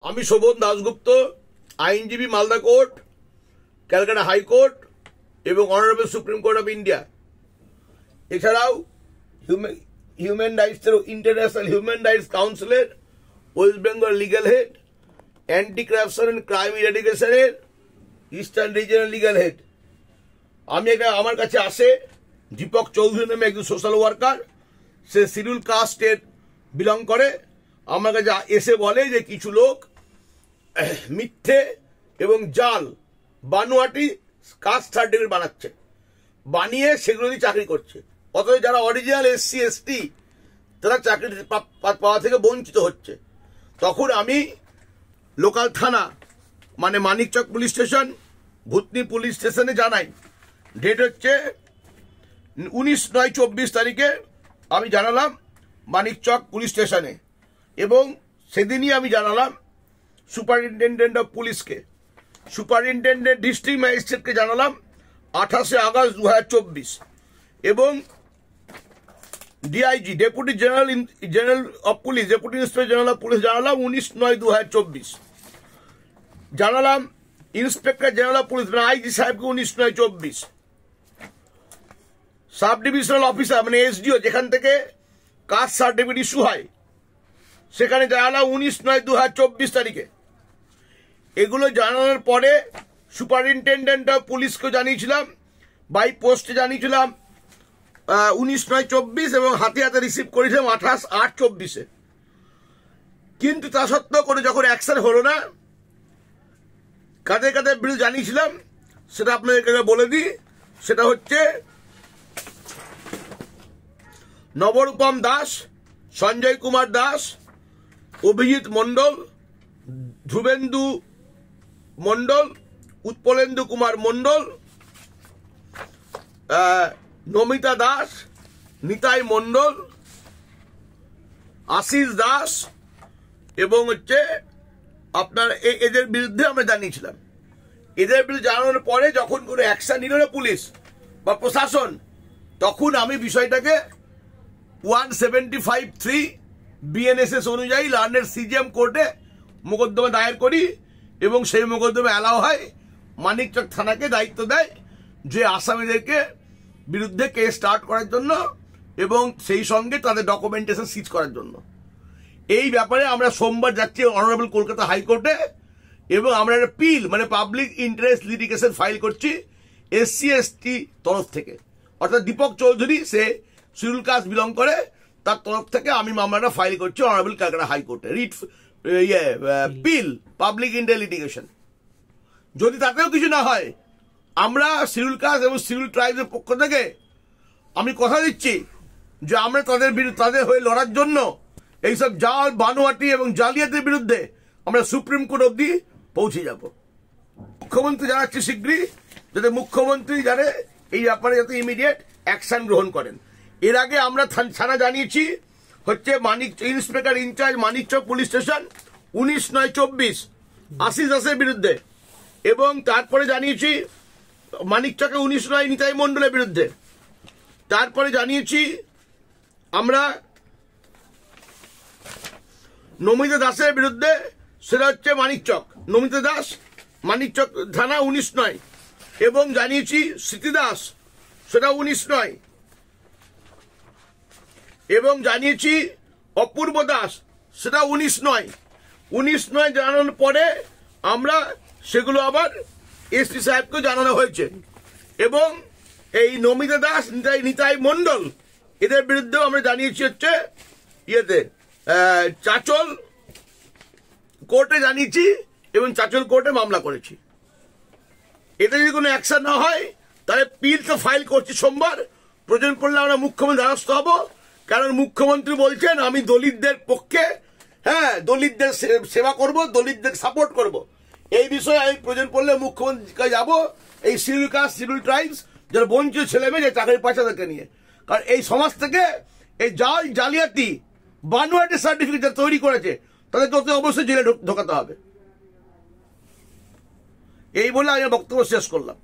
আমি শোভন দাশগুপ্ত, আইনজীবী, Malda court, Calcutta high court এবং honourable supreme court of India. এছাড়াও human rights international human rights কাউন্সিলের West Bengal legal head, anti corruption and crime ইরাডিকেশনের eastern regional legal head. আমার কাছে আসে দীপক চৌধুরী নামে একজন সোশ্যাল ওয়ার্কার, সে শিডিউল কাস্টের বিলং করে। আমার কাছে এসে বলে যে কিছু লোক মিথ্যে এবং জাল বানোয়াটি কাস্ট সার্টিফিকেট বানাচ্ছে, বানিয়ে সেগুলো দিয়ে চাকরি করছে। অথচ যারা অরিজিনাল SC ST তারা চাকরি পাওয়া থেকে বঞ্চিত হচ্ছে। তখন আমি লোকাল থানা মানে মানিকচক পুলিশ স্টেশন, ভূতনি পুলিশ স্টেশনে জানাই। ডেট হচ্ছে 19/9/24 তারিখে আমি জানালাম মানিকচক পুলিশ স্টেশনে, এবং সেদিনই আমি জানালাম সুপারিনটেন্ডেন্ট অফ পুলিশকে, সুপারিনটেন্ডেন্ট ডিস্ট্রিক্ট ম্যাজিস্ট্রেটকে জানালাম 28 আগস্ট 2024, এবং DIG deputy general of police, deputy inspector general of police জানালাম 19/9/2024, জানালাম ইন্সপেক্টর জেনারেল অফ পুলিশ মানে IG সাহেবকে 19/9/24, সাব ডিভিশনাল অফিসার মানে SDO যেখান থেকে কাস্ট সার্টিফিকেট ইস্যু হয় সেখানে জানালাম 19/9/2024 তারিখে। এগুলো জানানোর পরে সুপারিনটেন্ডেন্ট অফ পুলিশকে জানিয়েছিলাম, বাই পোস্টে জানিয়েছিলাম 19/9/24, এবং হাতে হাতে রিসিভ করেছিলাম 28/8/24। কিন্তু তা সত্ত্বেও কোনো যখন অ্যাকশন হলো না, কাদের কাদের বিরুদ্ধে জানিয়েছিলাম সেটা আপনাদেরকে বলে দিই। সেটা হচ্ছে নবরূপম দাস, সঞ্জয় কুমার দাস, অভিজিৎ মণ্ডল, ধ্রুবেন্দু মণ্ডল, উৎপলেন্দু কুমার মণ্ডল, নমিতা দাস, নিতাই মণ্ডল, আশিস দাস, এবং হচ্ছে আপনার এদের বিরুদ্ধে আমরা জানিয়েছিলাম। এদের বিরুদ্ধে জানানোর পরে যখন কোনো অ্যাকশন নিল না পুলিশ বা প্রশাসন, তখন আমি বিষয়টাকে 175(3) BNSS অনুযায়ী লন্ডনের CGM কোর্টে মোকদ্দমা দায়ের করি, এবং সেই মোকদ্দমা অ্যালাউ হয়। মানিকচক থানাকে দায়িত্ব দেয় যে আসামিদেরকে বিরুদ্ধে কেস স্টার্ট করার জন্য এবং সেই সঙ্গে তাদের ডকুমেন্টেশন সিজ করার জন্য। এই ব্যাপারে আমরা সোমবার যাচ্ছি অনারেবল কলকাতা হাইকোর্টে, এবং আমরা একটা পিল মানে পাবলিক ইন্টারেস্ট লিটিগেশন ফাইল করছি SC ST তরফ থেকে, অর্থাৎ দীপক চৌধুরী সে শিডিউল কাস্ট বিলং করে, তার তরফ থেকে আমি মামলাটা ফাইল করছি অনারেবল ক্যালকাটা হাইকোর্টে, রিট পিল পাবলিক ইন্টারেস্ট লিটিগেশন। যদি তাতেও কিছু না হয়, আমরা শিডিউল কাস্ট এবং শিডিউল ট্রাইবের পক্ষ থেকে আমি কথা দিচ্ছি যে আমরা তাদের হয়ে লড়ার জন্য এইসব জাল বানোয়াটি এবং জালিয়াতির বিরুদ্ধে আমরা সুপ্রিম কোর্ট অব্দি পৌঁছে যাব। মুখ্যমন্ত্রী জানাচ্ছি শীঘ্রই যাতে মুখ্যমন্ত্রী জানে এই ব্যাপারে যাতে ইমিডিয়েট অ্যাকশন গ্রহণ করেন। এর আগে আমরা থানা জানিয়েছি হচ্ছে inspector incharge Manikchak police station 19/9/24 Ashis দাসের বিরুদ্ধে, এবং তারপরে জানিয়েছি মানিকচকে 19/9 নিতাই মণ্ডলের বিরুদ্ধে, তারপরে জানিয়েছি আমরা নমিতা দাসের বিরুদ্ধে, সেটা হচ্ছে মানিকচক, নমিতা দাস মানিকচক থানা 19/9, এবং জানিয়েছি স্মৃতি দাস সেটা 19/9, এবং জানিয়েছি অপূর্ব দাস সেটা 19/9 জানানোর পরে আমরা সেগুলো আবার SP সাহেবকে জানানো হয়েছে, এবং এই নমিতা দাস নিতাই মণ্ডল এদের বিরুদ্ধেও আমরা জানিয়েছি হচ্ছে চাচল কোর্টে জানিয়েছি, এবং চাচল কোর্টে মামলা করেছি। এতে যদি কোনো অ্যাকশন না হয় তাহলে পিল তো ফাইল করছি সোমবার, প্রয়োজন পড়লে আমরা মুখ্যমন্ত্রী দ্বারস্থ হব, কারণ মুখ্যমন্ত্রী বলছেন আমি দলিতদের পক্ষে, দলিতদের সেবা করব, দলিতদের সাপোর্ট করব। এই বিষয়ে আমি প্রয়োজন পড়লে মুখ্যমন্ত্রীর কাছে যাবো, এই শিডিউল কাস্ট শিডিউল ট্রাইবস যারা বঞ্চিত ছেলে মেয়ে যে চাকরি পাচ্ছে তাদেরকে নিয়ে, কারণ এই সমাজ থেকে এই জালিয়াতি বানোয়াটি সার্টিফিকেট যারা তৈরি করেছে তাদেরকে অবশ্যই জেলে ঢোকাতে হবে। এই বলে আমি বক্তব্য শেষ করলাম।